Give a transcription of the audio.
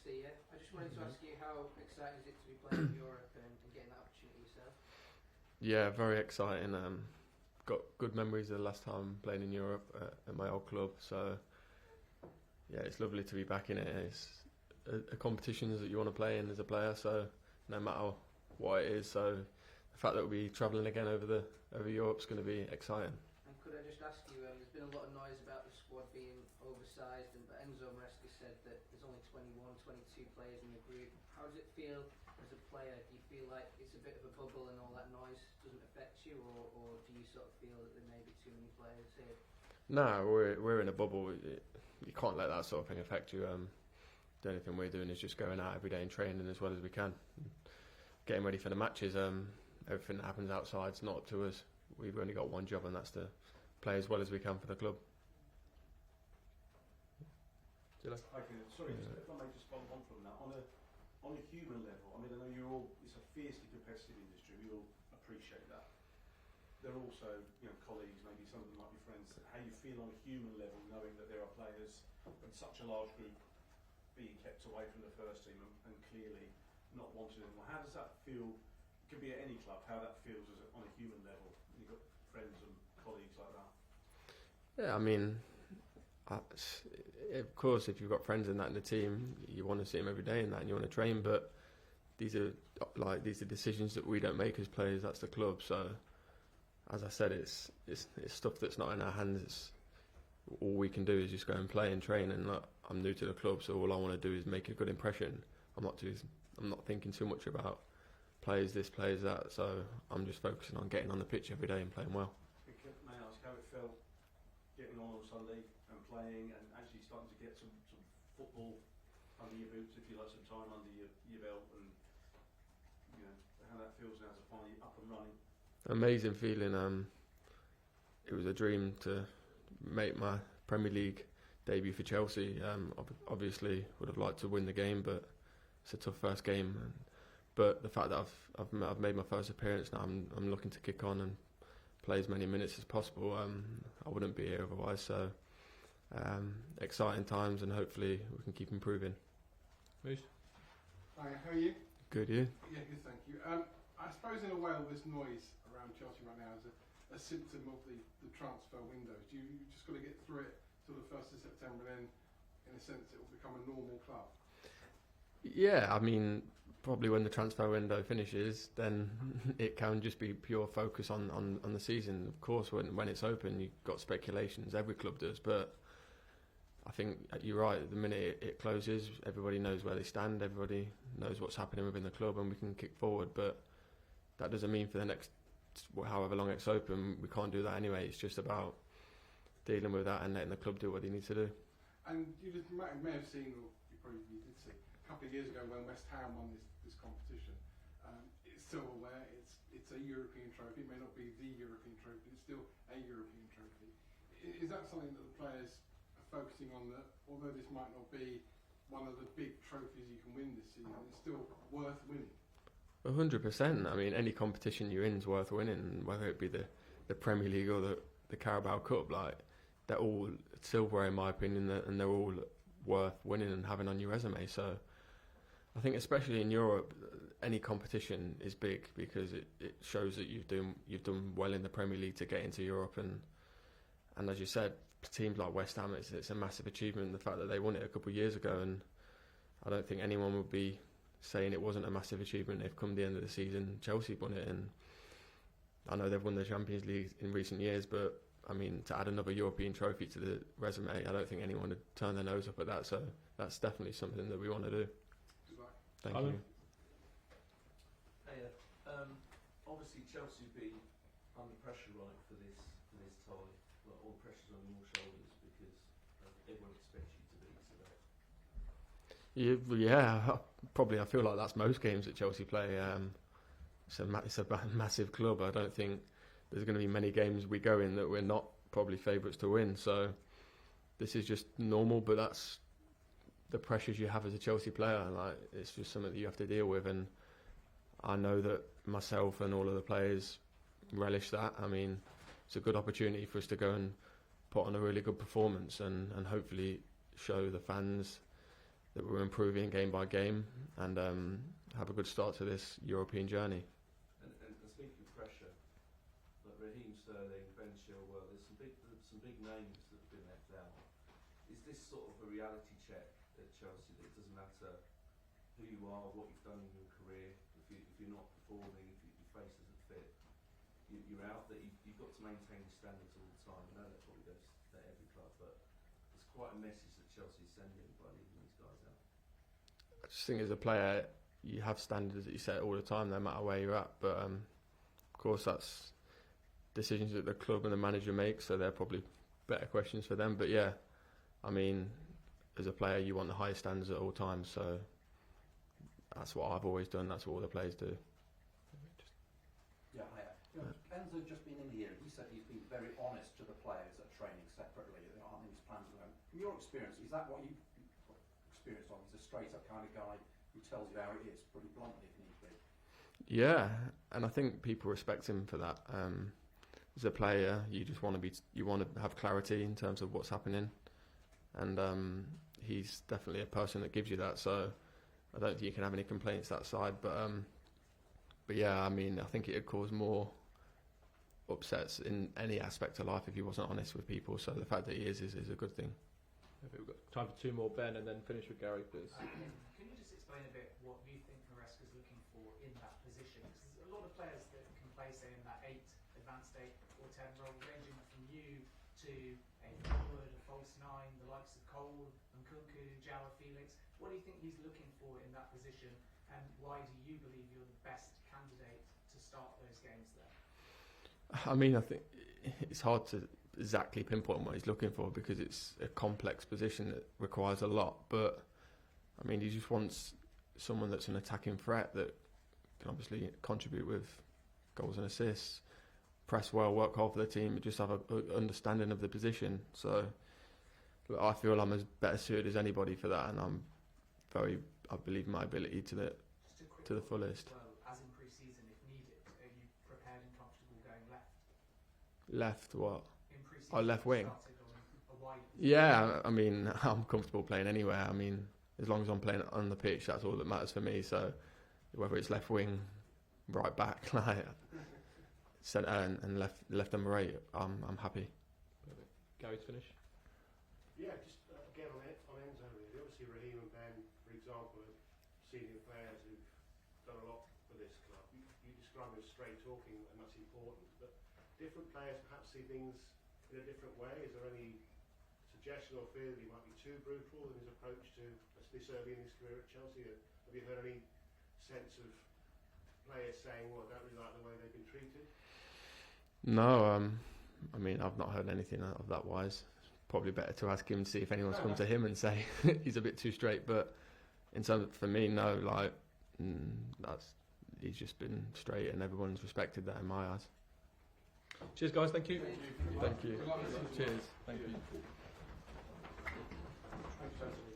see you. I just wanted to ask you, how exciting is it to be playing in Europe and getting that opportunity yourself? Yeah, very exciting. Got good memories of the last time playing in Europe at my old club. So yeah, it's lovely to be back in it. It's a competition that you want to play in as a player. So no matter what it is, so the fact that we'll be travelling again over Europe is going to be exciting. And could I just ask you, there's been a lot of noise about the squad being oversized, but Enzo Maresca said that there's only 21, 22 players in the group. How does it feel as a player? Do you feel like it's a bit of a bubble and all that noise doesn't affect you, or do you sort of feel that there may be too many players here? No, we're in a bubble. You can't let that sort of thing affect you. The only thing we're doing is just going out every day and training as well as we can, getting ready for the matches. Everything that happens outside's not up to us. We've only got one job, and that's to play as well as we can for the club. Sorry, if I may just follow on from that. On a human level, I mean, I know it's a fiercely competitive industry, we all appreciate that. There are also, colleagues, maybe some of them might be friends. How you feel on a human level, knowing that there are players in such a large group being kept away from the first team and clearly not wanted anymore. How does that feel? It could be at any club, how that feels on a human level. You've got friends and colleagues like that. Yeah, I mean, of course, if you've got friends in the team, you want to see them every day and you want to train. But these are decisions that we don't make as players. That's the club. So, as I said, it's stuff that's not in our hands. It's all we can do is just go and play and train. And I'm new to the club, so all I want to do is make a good impression. I'm not thinking too much about players this, players that. So I'm just focusing on getting on the pitch every day and playing well. May I ask how it felt getting on Sunday and playing and actually starting to get some football under your boots, if you like, some time under your belt, and how that feels now to finally up and running? Amazing feeling. It was a dream to make my Premier League debut for Chelsea. Obviously would have liked to win the game, but it's a tough first game. But the fact that I've made my first appearance now, I'm looking to kick on and play as many minutes as possible. I wouldn't be here otherwise. So exciting times, and hopefully we can keep improving. Please. Hi, how are you? Good, you? Yeah, good, thank you. I suppose in a way all this noise around Chelsea right now is a symptom of the transfer windows. You just got to get through it till the 1st of September, and then in a sense it will become a normal club. Yeah, I mean, probably when the transfer window finishes, then it can just be pure focus on the season. Of course, when it's open, you've got speculations, every club does, but I think you're right. The minute it closes, everybody knows where they stand, everybody knows what's happening within the club, and we can kick forward. But that doesn't mean for the next however long it's open, we can't do that anyway. It's just about dealing with that and letting the club do what they need to do. And you may have seen, or you probably did see, a couple of years ago when West Ham won this competition, it's silverware, it's a European trophy. It may not be the European trophy, but it's still a European trophy. Is that something that the players are focusing on, that although this might not be one of the big trophies you can win this season, it's still worth winning? 100%. I mean, any competition you're in is worth winning, whether it be the Premier League or the Carabao Cup. They're all silverware in my opinion, and they're all worth winning and having on your resume. So I think especially in Europe, any competition is big because it shows that you've done well in the Premier League to get into Europe, and as you said, teams like West Ham, it's a massive achievement, the fact that they won it a couple of years ago, and I don't think anyone would be saying it wasn't a massive achievement if come the end of the season Chelsea won it. And I know they've won the Champions League in recent years, but I mean, to add another European trophy to the resume, I don't think anyone would turn their nose up at that. So that's definitely something that we want to do. Thank you. Hey, obviously Chelsea will be under pressure, right, for this tie. Like, all the pressure's on your shoulders because everyone expects you to beat today. Yeah, probably. I feel like that's most games that Chelsea play. It's a massive club. I don't think there's going to be many games we go in that we're not probably favourites to win. So this is just normal, but that's the pressures you have as a Chelsea player. It's just something that you have to deal with, and I know that myself and all of the players relish that. I mean, it's a good opportunity for us to go and put on a really good performance and hopefully show the fans that we're improving game by game and have a good start to this European journey. And speaking of pressure, like Raheem Sterling, Ben Chilwell, there's some big names that have been left out. Is this sort of a reality check at Chelsea that it doesn't matter who you are, what you've done in your career, if you're not performing, if your face doesn't fit, you're out, that you've got to maintain your standards all the time? I know that probably goes to every club, but it's quite a message that Chelsea is sending by leaving these guys out. I just think as a player, you have standards that you set all the time, no matter where you're at. But of course, that's decisions that the club and the manager make, so they're probably better questions for them. But yeah, I mean, as a player, you want the highest standards at all times. So that's what I've always done. That's what all the players do. Yeah, hiya. Enzo just been in here. He said he's been very honest to the players that are training separately. There aren't any plans with them. From your experience, is that what you've experienced on? He's a straight-up kind of guy who tells you how it is, pretty bluntly if need be. Yeah, and I think people respect him for that. As a player, you just want to have clarity in terms of what's happening, and he's definitely a person that gives you that. So I don't think you can have any complaints that side. But yeah, I mean, I think it'd cause more upsets in any aspect of life if he wasn't honest with people. So the fact that he is a good thing. Okay, we've got time for two more, Ben, and then finish with Gary, please. Can you just explain a bit what you think Maresca's looking for in that position? Because there's a lot of players that can play, say, in that 8, advanced 8 or 10 role, ranging from you to a forward, a false 9, the likes of Cole, Nkunku, Joao Felix. What do you think he's looking for in that position, and why do you believe you're the best candidate to start those games there? I mean, I think it's hard to exactly pinpoint what he's looking for because it's a complex position that requires a lot. But I mean, he just wants someone that's an attacking threat that can obviously contribute with goals and assists, press well, work hard for the team, just have an understanding of the position. So look, I feel I'm as better suited as anybody for that, and I believe my ability to the fullest. Well, as in pre-season, if needed, are you prepared and comfortable going left? Left what? In pre-season, Oh, left wing. started on a wide Yeah, I mean, I'm comfortable playing anywhere. I mean, as long as I'm playing on the pitch, that's all that matters for me. So whether it's left wing, right back, like centre and left and right, I'm happy. Perfect. Gary, to finish. Yeah, just again on Enzo really. Obviously Raheem and Ben, for example, are senior players who've done a lot for this club. You describe them as straight talking, and that's important. But different players perhaps see things in a different way. Is there any suggestion or fear that he might be too brutal in his approach to this early in his career at Chelsea? Have you heard any sense of players saying, well, I don't really like the way they've been treated? No, I mean, I've not heard anything of that wise. Probably better to ask him and see if anyone's come to him and say he's a bit too straight. But in terms of, for me, no, like he's just been straight, and everyone's respected that in my eyes. Cheers, guys. Thank you. Thank you. Cheers. Thank you. Thanks, Chelsea.